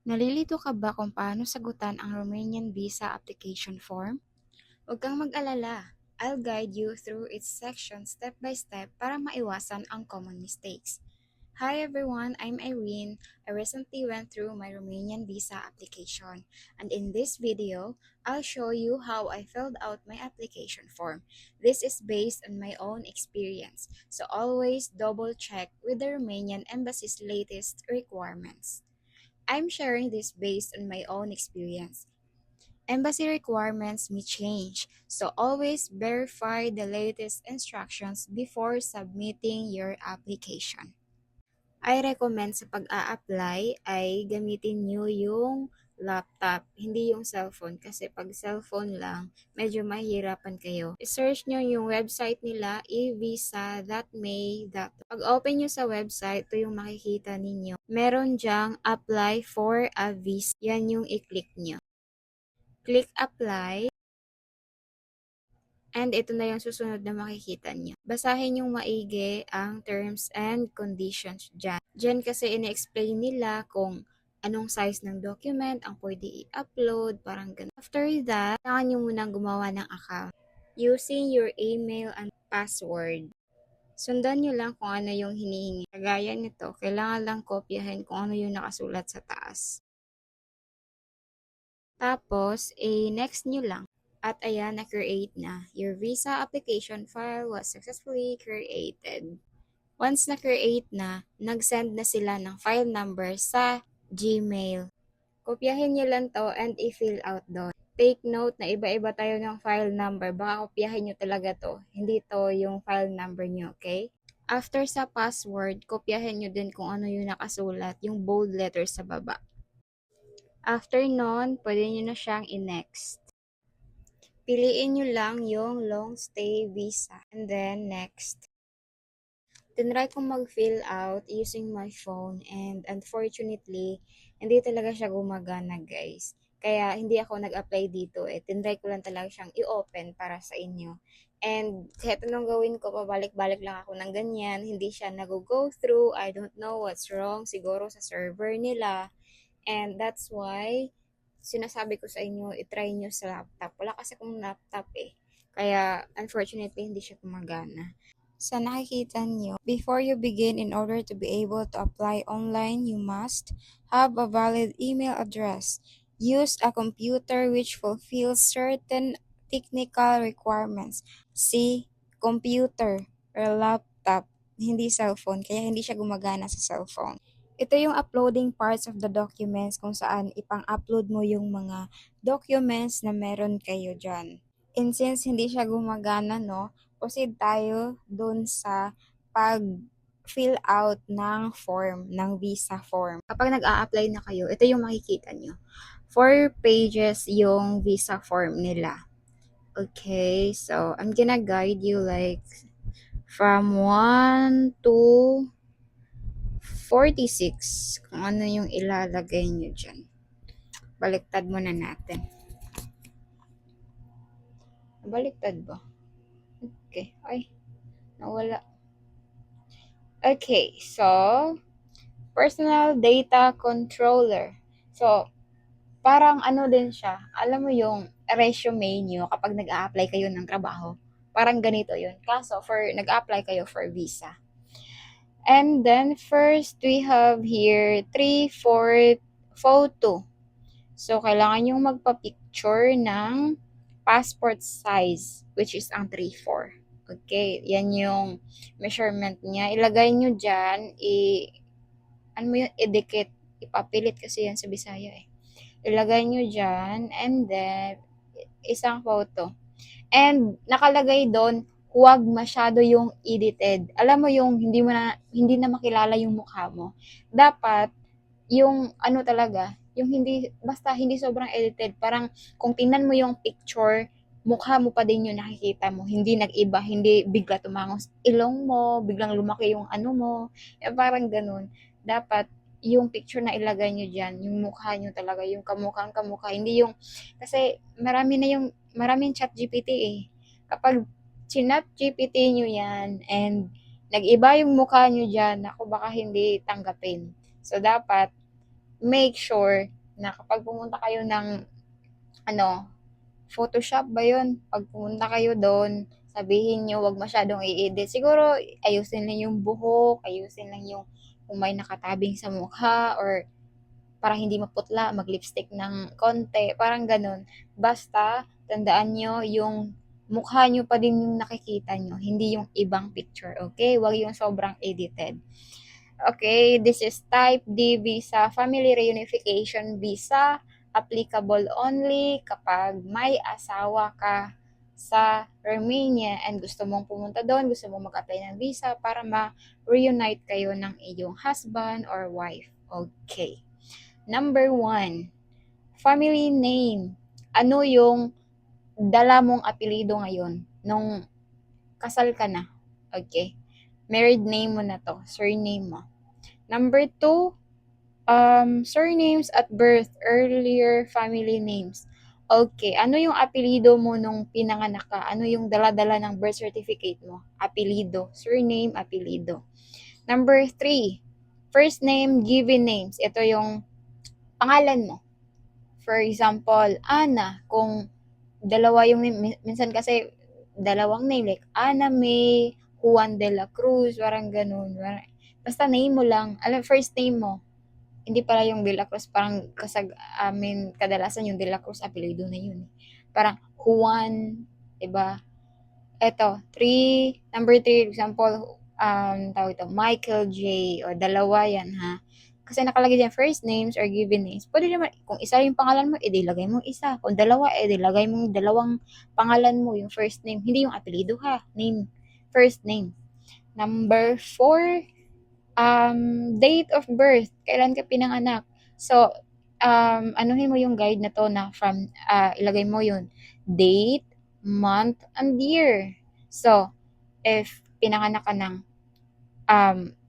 Nalilito ka ba kung paano sagutan ang Romanian visa application form? Huwag kang mag-alala. I'll guide you through its section step by step para maiwasan ang common mistakes. Hi everyone, I'm Irene. I recently went through my Romanian visa application, and in this video, I'll show you how I filled out my application form. This is based on my own experience, so always double check with the Romanian Embassy's latest requirements. I'm sharing this based on my own experience. Embassy requirements may change, so always verify the latest instructions before submitting your application. I recommend sa pag-a-apply ay gamitin nyo yung laptop, hindi yung cellphone. Kasi pag cellphone lang, medyo mahirapan kayo. I-search nyo yung website nila, evisa.may.com. Pag open nyo sa website, ito yung makikita ninyo. Meron dyang apply for a visa. Yan yung i-click nyo. Click apply. And ito na yung susunod na makikita nyo. Basahin yung maigi ang terms and conditions dyan. Dyan kasi ina-explain nila kung anong size ng document ang pwede i-upload, parang ganun. After that, kailangan nyo munang gumawa ng account using your email and password. Sundan nyo lang kung ano yung hinihingi. Kagaya nito, kailangan lang kopyahin kung ano yung nakasulat sa taas. Tapos, next nyo lang. At ayan, na-create na. Your visa application file was successfully created. Once na-create na, nag-send na sila ng file number sa Gmail. Kopyahin nyo lang to and i-fill out doon. Take note na iba-iba tayo ng file number. Baka kopyahin nyo talaga to. Hindi to yung file number nyo, okay? After sa password, kopyahin nyo din kung ano yung nakasulat, yung bold letters sa baba. After nun, pwede nyo na siyang i-next. Piliin nyo lang yung long stay visa. And then, next. Tinry kong mag-fill out using my phone and unfortunately, hindi talaga siya gumagana guys. Kaya hindi ako nag-apply dito Tinry ko lang talaga siyang i-open para sa inyo. And kahit anong gawin ko, pabalik-balik lang ako ng ganyan. Hindi siya nag-go through. I don't know what's wrong. Siguro sa server nila. And that's why sinasabi ko sa inyo, itry nyo sa laptop. Wala kasi akong laptop Kaya, unfortunately, hindi siya gumagana. Sa nakikita nyo, before you begin, in order to be able to apply online, you must have a valid email address. Use a computer which fulfills certain technical requirements. See, computer or laptop, hindi cellphone, kaya hindi siya gumagana sa cellphone. Ito yung uploading parts of the documents kung saan ipang-upload mo yung mga documents na meron kayo dyan. And since hindi siya gumagana, no, proceed tayo dun sa pag-fill out ng form, ng visa form. Kapag nag-a-apply na kayo, ito yung makikita nyo. 4 pages yung visa form nila. Okay, so I'm gonna guide you like from 1 to 46 kung ano yung ilalagay nyo dyan. Baliktad muna natin. Baliktad ba? Okay. Ay, nawala. Okay, so, personal data controller. So, parang ano din siya. Alam mo yung resume nyo kapag nag-a-apply kayo ng trabaho. Parang ganito yun. Kaso, nag-a-apply kayo for visa. And then, first, we have here 3/4 photo. So, kailangan yung magpa-picture ng passport size, which is ang 3/4. Okay, yan yung measurement niya. Ilagay nyo dyan, ano mo yun, idikit. Ipapilit kasi yan sa Bisaya Ilagay nyo dyan, and then, isang photo. And, nakalagay doon, huwag masyado yung edited. Alam mo yung hindi na makilala yung mukha mo. Dapat, yung ano talaga, yung basta hindi sobrang edited. Parang kung tingnan mo yung picture, mukha mo pa din yung nakikita mo. Hindi nag-iba, hindi bigla tumangos ilong mo, biglang lumaki yung ano mo. Parang ganun. Dapat yung picture na ilagay nyo dyan, yung mukha nyo talaga, yung kamukhang kamukha. Hindi yung, kasi maraming chat GPT Kapag chinat GPT nyo yan, and nag-iba yung mukha nyo dyan, ako baka hindi tanggapin. So, dapat make sure na kapag pumunta kayo ng Photoshop ba yun? Pag pumunta kayo doon, sabihin nyo, wag masyadong i-edit. Siguro, ayusin lang yung buhok, ayusin lang yung kung may nakatabing sa mukha, or para hindi maputla, mag-lipstick ng konti, parang ganun. Basta, tandaan nyo, yung mukha nyo pa din yung nakikita nyo, hindi yung ibang picture, okay? Wag yung sobrang edited. Okay, this is Type D visa, Family Reunification visa, applicable only kapag may asawa ka sa Romania and gusto mong pumunta doon, gusto mong mag-apply ng visa para ma-reunite kayo ng iyong husband or wife. Okay. Number 1, family name. Ano yung dala mong apelido ngayon nung kasal ka na? Okay. Married name mo na to, surname mo. Number 2, surnames at birth, earlier family names. Okay, ano yung apelido mo nung pinanganak ka? Ano yung dala-dala ng birth certificate mo? Apelido, surname, apelido. Number 3, first name, given names. Ito yung pangalan mo. For example, Ana, kung dalawa yung name, minsan kasi dalawang name, like Ana May, Juan de la Cruz, parang ganun. Basta name mo lang, first name mo. Hindi pala yung De La Cruz, parang kadalasan yung De La Cruz apelyido na yun. Parang Juan, 'di ba? Number 3, example, tawag ito, Michael J. O dalawa yan ha. Kasi nakalagay dyan, first names or given names. Pwede naman, kung isa yung pangalan mo, edi lagay mo isa. Kung dalawa, edi lagay mo dalawang pangalan mo, yung first name. Hindi yung apelido ha. Name, first name. Number 4, date of birth, kailan ka pinanganak. So, anuhin mo yung guide na to na ilagay mo yun, date, month, and year. So, if pinanganak ka ng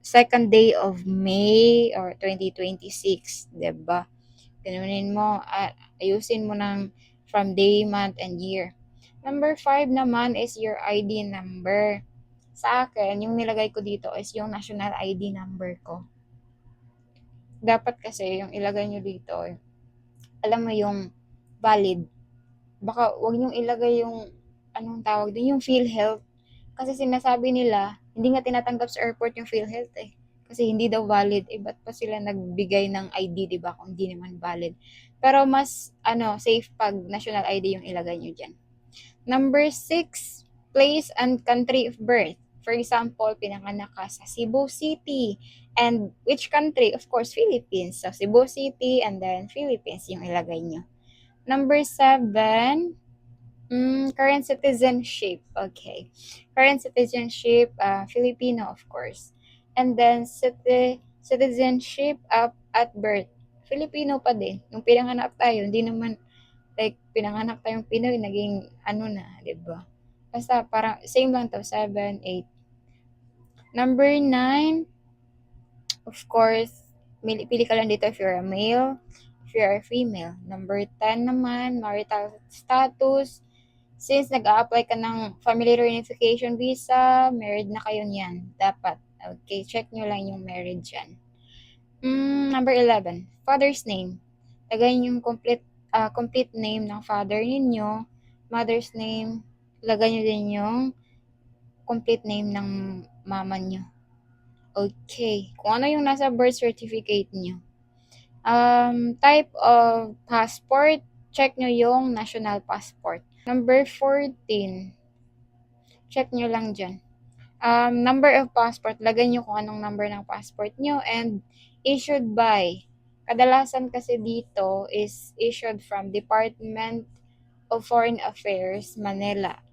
second day of May or 2026, diba? Ganunin mo, ayusin mo ng from day, month, and year. Number 5 naman is your ID number. Sa akin, yung nilagay ko dito is yung national ID number ko. Dapat kasi yung ilagay nyo dito, alam mo yung valid. Baka wag nyo ilagay yung, anong tawag din, yung PhilHealth. Kasi sinasabi nila, hindi nga tinatanggap sa airport yung PhilHealth eh. Kasi hindi daw valid. Ba't pa sila nagbigay ng ID, di ba, kung hindi naman valid. Pero mas, safe pag national ID yung ilagay nyo dyan. Number 6, place and country of birth. For example, pinanganak ka sa Cebu City. And which country? Of course, Philippines. So, Cebu City and then Philippines yung ilagay nyo. Number 7, current citizenship. Okay. Current citizenship, Filipino, of course. And then, citizenship at birth. Filipino pa din. Nung pinanganak tayo, hindi naman like pinanganak tayong Pinoy, naging na, 'di ba? Basta parang same lang to, 7, 8. Number 9, of course, pili ka lang dito if you're a male, if you're a female. Number 10 naman, marital status. Since nag-a-apply ka ng family reunification visa, married na kayo niyan. Dapat. Okay, check nyo lang yung married dyan. Number 11, father's name. Lagay yung complete name ng father ninyo, mother's name, lagay nyo din yung complete name ng mama nyo. Okay. Kung ano yung nasa birth certificate nyo. Type of passport, check nyo yung national passport. Number 14, check nyo lang dyan. Number of passport, lagay nyo kung anong number ng passport nyo, and issued by. Kadalasan kasi dito is issued from Department of Foreign Affairs, Manila.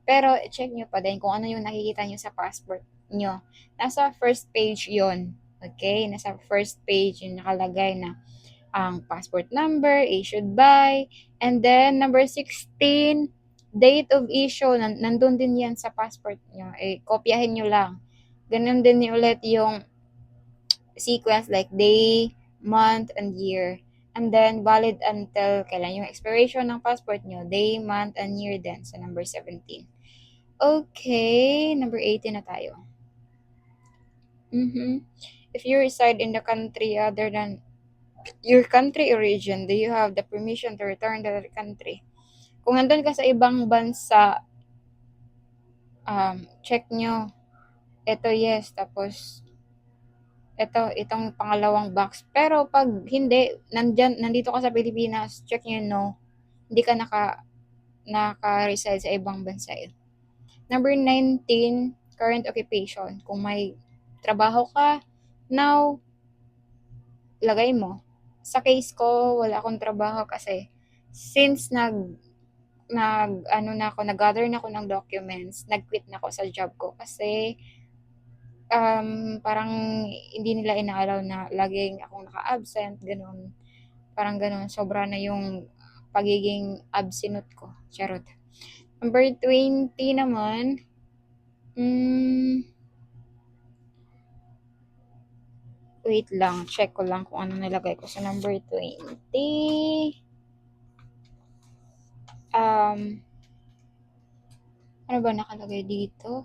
Pero check nyo pa din kung ano yung nakikita nyo sa passport nyo. Nasa first page yon. Okay? Nasa first page yung nakalagay na ang passport number, issued by, and then number 16, date of issue, nandun din yan sa passport nyo. Kopyahin nyo lang. Ganun din ulit yung sequence like day, month, and year. And then, valid until kailan yung expiration ng passport nyo. Day, month, and year din sa number 17. Okay, number 18 na tayo. If you reside in the country other than Your country origin, do you have the permission to return to that country? Kung nandun ka sa ibang bansa, check nyo. Ito yes, tapos itong pangalawang box. Pero pag hindi, nandito ka sa Pilipinas, check nyo no, hindi ka naka-reside sa ibang bansa. Number 19, current occupation. Kung may trabaho ka, now, lagay mo. Sa case ko, wala akong trabaho kasi since nag-gather na ako ng documents, nag-quit na ako sa job ko kasi parang hindi nila inaalaw na laging akong naka-absent, ganun. Parang ganun, sobra na yung pagiging absent ko. Charot. Number 20 naman, wait lang, check ko lang kung ano nilagay ko sa number 20. Ano ba nakalagay dito?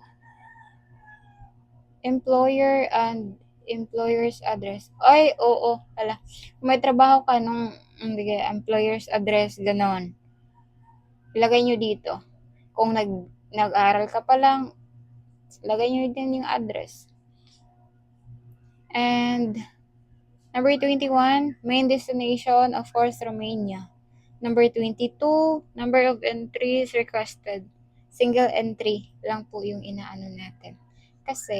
Employer and employer's address. Ay, oo, pala. Kung may trabaho ka nung employer's address, ganon. Ilagay nyo dito. Kung nag-aral ka pa lang, lagay nyo din yung address. And number 21, main destination, of course, Romania. Number 22, number of entries requested. Single entry lang po yung inaano natin. Kasi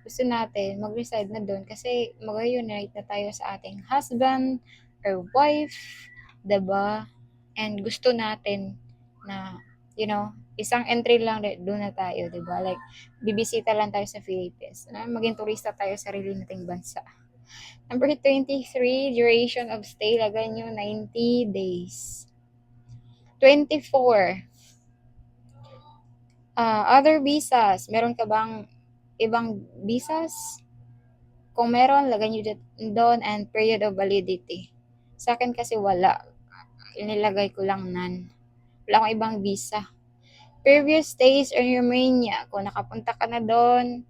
gusto natin mag-reside na doon kasi mag-reunite na tayo sa ating husband or wife, diba? And gusto natin na, isang entry lang doon na tayo, diba? Like, bibisita lang tayo sa Philippines. Maging turista tayo sa sarili nating bansa. Number 23, duration of stay, lagay nyo 90 days. 24, other visas. Meron ka bang ibang visas? Kung meron, lagay nyo doon and period of validity. Sa akin kasi wala. Inilagay ko lang none. Wala akong ibang visa. Previous stays in Romania. Kung nakapunta ka na doon,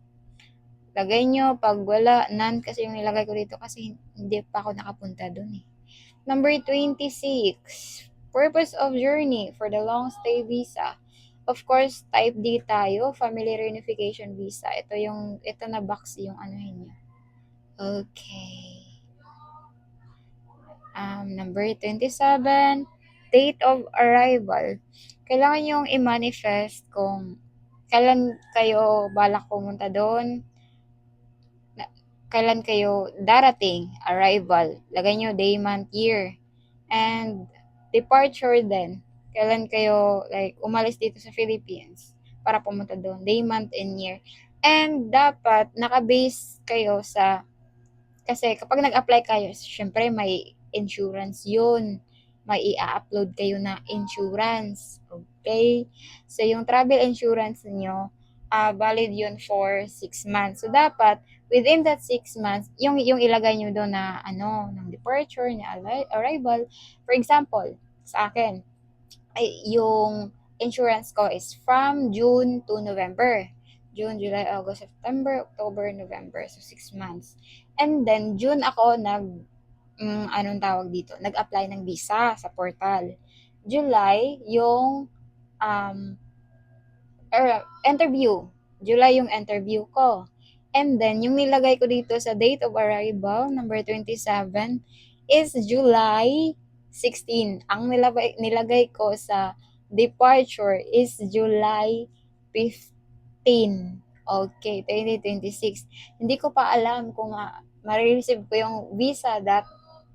lagay nyo. Pag wala, none kasi yung nilagay ko dito kasi hindi pa ako nakapunta doon eh. Number 26, purpose of journey for the long stay visa. Of course, type D tayo, family reunification visa. Ito na box yung anuhin niya. Okay. Number 27, date of arrival. Kailangan yung i-manifest kung kailan kayo balak pumunta doon, kailan kayo darating, arrival. Lagay nyo day, month, year. And departure din. Kailan kayo umalis dito sa Philippines para pumunta doon. Day, month, and year. And dapat naka-base kayo kasi kapag nag-apply kayo, syempre may insurance yun. May i-upload kayo na insurance. Okay? So, yung travel insurance niyo valid yun for 6 months. So, dapat within that 6 months, yung ilagay nyo doon na ng departure, na arrival. For example, sa akin, yung insurance ko is from June to November. June, July, August, September, October, November. So, 6 months. And then, June ako nag-apply ng visa sa portal. July, yung interview. July yung interview ko. And then, yung nilagay ko dito sa date of arrival, number 27, is July 16. Ang nilagay ko sa departure is July 15. Okay, 2026. Hindi ko pa alam kung ma-receive ko yung visa that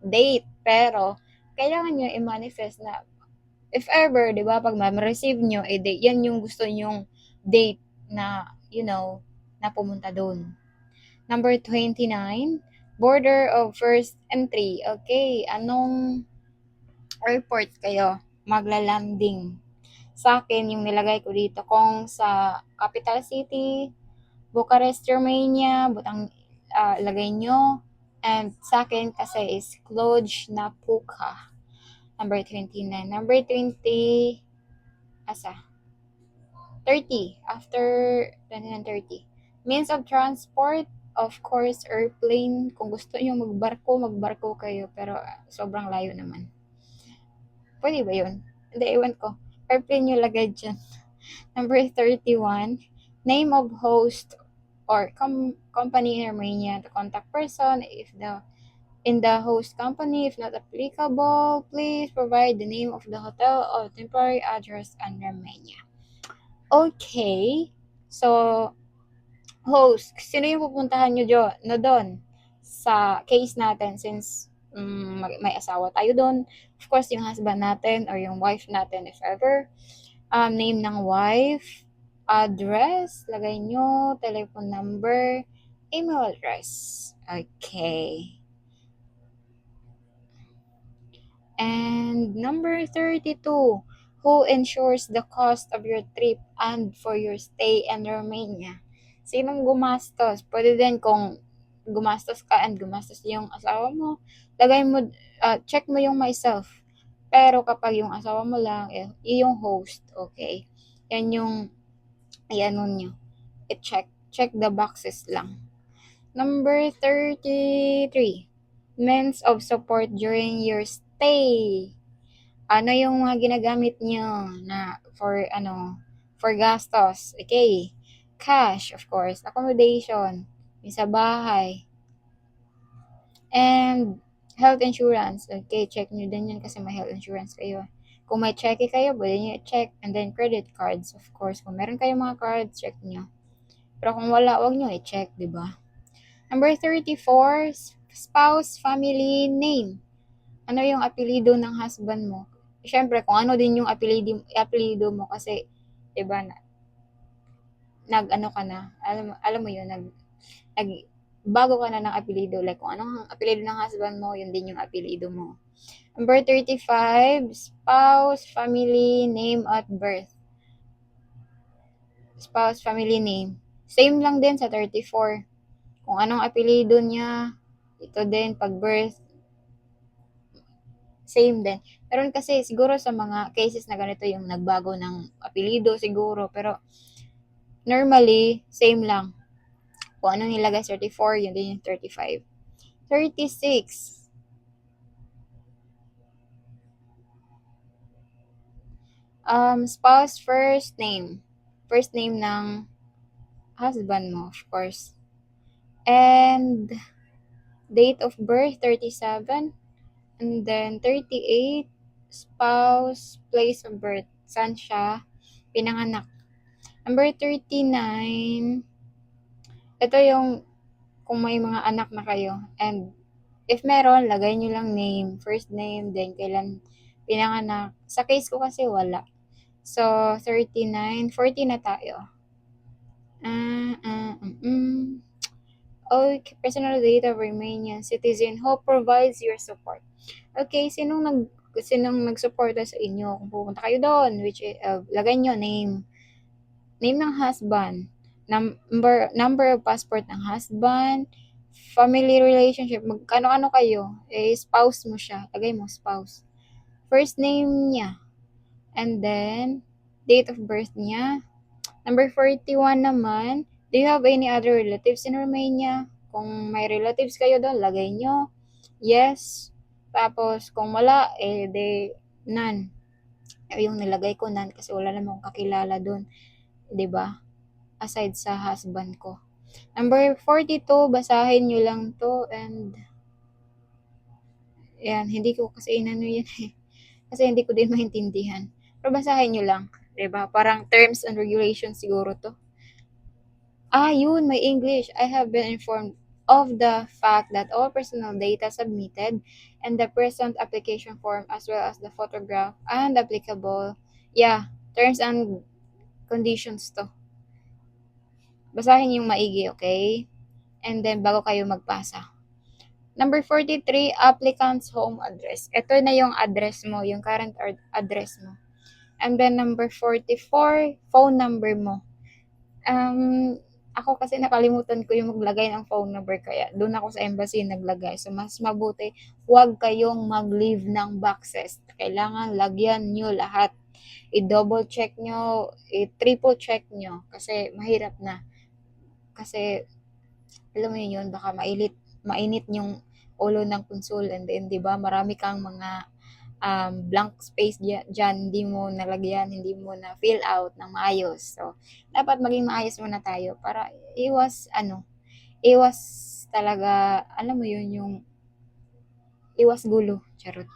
date. Pero, kailangan nyo i-manifest na if ever, di ba, pag ma-receive nyo, yan yung gusto nyong date na, na pumunta doon. Number 29, border of first entry. Okay, anong airport kayo magla-landing? Sa akin, yung nilagay ko dito, kung sa capital city, Bucharest, Romania, lagay nyo. And sa akin kasi is Cluj-Napoca. Number 29. Number 20, 30. After 29, 30. Means of transport, Of course, airplane. Kung gusto nyo magbarko kayo. Pero sobrang layo naman. Pwede ba yun? Hindi, ewan ko. Airplane nyo lagay dyan. Number 31, name of host or company in Romania, the contact person, if the in the host company, if not applicable, please provide the name of the hotel or temporary address in Romania. Okay. So, host, sino yung pupuntahan nyo doon sa case natin since may asawa tayo doon. Of course, yung husband natin or yung wife natin if ever. Name ng wife, address, lagay nyo, telephone number, email address. Okay. And number 32, who ensures the cost of your trip and for your stay in Romania? Sinong gumastos? Pwede din kung gumastos ka and gumastos yung asawa mo, lagay mo, check mo yung myself. Pero kapag yung asawa mo lang, yung host, okay? Yan yung, ano nyo, i-check. Check the boxes lang. Number 33, means of support during your stay. Ano yung mga ginagamit nyo na for gastos? Okay. Cash, of course. Accommodation. Yung sa bahay. And health insurance. Okay, check nyo din yan kasi may health insurance kayo. Kung may cheque kayo, pwede nyo i-check. And then credit cards, of course. Kung meron kayong mga cards, check nyo. Pero kung wala, wag nyo i-check, di ba? Number 34, spouse, family, name. Ano yung apelido ng husband mo? Siyempre, kung ano din yung apelido mo kasi, diba, nag-ano ka na, alam mo yun, bago ka na ng apelido. Like, kung anong apelido ng husband mo, yun din yung apelido mo. Number 35, spouse, family, name at birth. Spouse, family, name. Same lang din sa 34. Kung anong apelido niya, ito din, pag birth, same din. Meron kasi siguro sa mga cases na ganito yung nagbago ng apelido siguro, pero normally, same lang. Kung anong nilagay 34, yun din yung 35. 36. Spouse first name. First name ng husband mo, of course. And date of birth, 37. And then 38, spouse, place of birth. Saan siya pinanganak? Number 39, ito yung kung may mga anak na kayo. And if meron, lagay nyo lang name, first name, then kailan pinanganak. Sa case ko kasi wala. So, 39, 40 na tayo. Okay, personal data of Romanian citizen who provides your support. Okay, sinong nagsuporta sa inyo kung pupunta kayo doon, which lagay nyo name ng husband, number of passport ng husband, family relationship, magkano-ano kayo, spouse mo siya, lagay mo spouse. First name niya, and then date of birth niya. Number 41 naman, do you have any other relatives in Romania? Kung may relatives kayo doon, lagay nyo. Yes. Tapos, kung wala, none. Yung nilagay ko none kasi wala namang kakilala doon. 'Di ba? Aside sa husband ko. Number 42, basahin nyo lang to and yan, hindi ko kasi inano yan kasi hindi ko din maintindihan. Pero basahin nyo lang. 'Di ba? Parang terms and regulations siguro to. Yun, may English. I have been informed of the fact that all personal data submitted and the present application form as well as the photograph and applicable, terms and conditions to. Basahin yung maigi, okay? And then, bago kayo magpasa. Number 43, applicant's home address. Ito na yung address mo, yung current address mo. And then, number 44, phone number mo. Ako kasi nakalimutan ko yung maglagay ng phone number kaya doon ako sa embassy naglagay. So, mas mabuti, huwag kayong mag-leave ng boxes. Kailangan lagyan nyo lahat. I-double check nyo, i-triple check nyo kasi mahirap na. Kasi alam mo yun, baka mainit yung ulo ng console, and then 'di ba marami kang mga blank space dyan, hindi mo nalagyan, hindi mo na fill out ng maayos. So, dapat maging maayos muna tayo para iwas talaga, alam mo yun, yung iwas gulo, charot.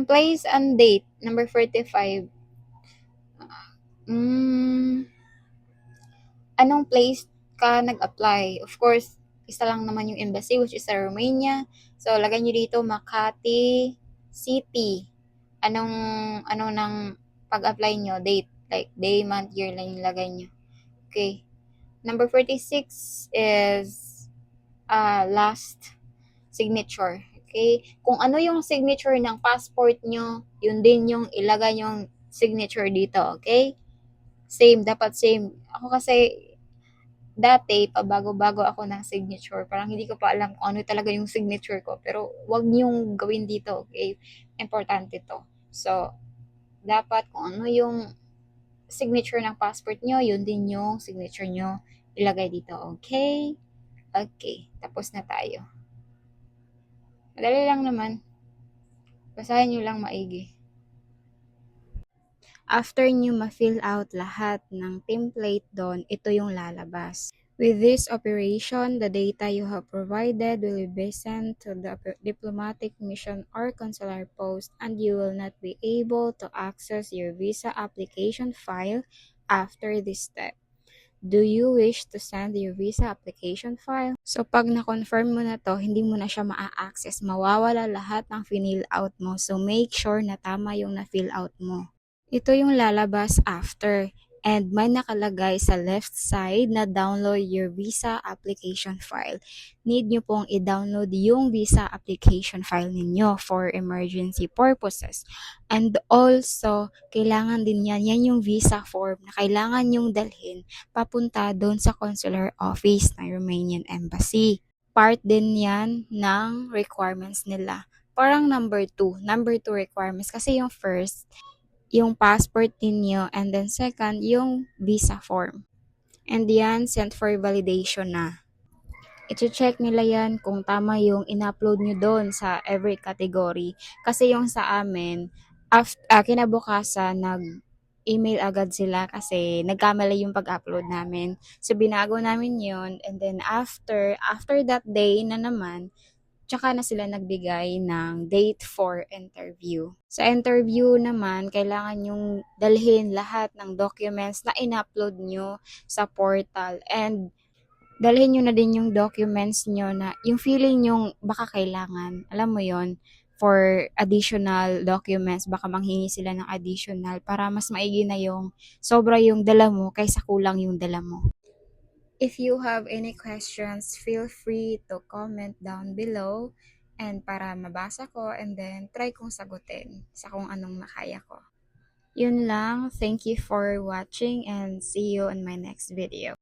Place and date, number 45. Hmm, anong place ka nag-apply? Of course, isa lang naman yung embassy, which is sa Romania. So, lagay nyo dito Makati City. Anong ng pag-apply nyo? Date, like day, month, year lang yung lagay nyo. Okay. Number 46 is last signature. Okay? Kung ano yung signature ng passport nyo, yun din yung ilagay yung signature dito. Okay? Same, dapat same. Ako kasi, dati, pabago-bago ako ng signature. Parang hindi ko pa alam kung ano talaga yung signature ko. Pero, wag niyong gawin dito. Okay? Importante to. So, dapat kung ano yung signature ng passport nyo, yun din yung signature nyo ilagay dito. Okay? Okay. Tapos na tayo. Madali lang naman. Basahin nyo lang maigi. After nyo ma-fill out lahat ng template doon, ito yung lalabas. With this operation, the data you have provided will be sent to the diplomatic mission or consular post, and you will not be able to access your visa application file after this step. Do you wish to send your visa application file? So, pag na-confirm mo na to, hindi mo na siya ma-access. Mawawala lahat ng fill out mo. So, make sure na tama yung na-fill out mo. Ito yung lalabas after, and may nakalagay sa left side na download your visa application file. Need nyo pong i-download yung visa application file ninyo for emergency purposes. And also, kailangan din yan yung visa form na kailangan yung dalhin papunta doon sa consular office ng Romanian Embassy. Part din yan ng requirements nila. Parang number 2 requirements, kasi yung first, yung passport ninyo, and then second, yung visa form. And yan, sent for validation na. I-check nila yan kung tama yung in-upload nyo doon sa every category. Kasi yung sa amin, kinabukasan, nag-email agad sila kasi nagkamali yung pag-upload namin. So, binago namin yun. And then, after that day na naman, tsaka na sila nagbigay ng date for interview. Sa interview naman, kailangan yung dalhin lahat ng documents na in-upload nyo sa portal, and dalhin nyo na din yung documents nyo na yung feeling yung baka kailangan. Alam mo yon, for additional documents, baka manghingi sila ng additional para mas maigi na yung sobra yung dala mo kaysa kulang yung dala mo. If you have any questions, feel free to comment down below, and para mabasa ko and then try kong sagutin sa kung anong makaya ko. Yun lang. Thank you for watching and see you in my next video.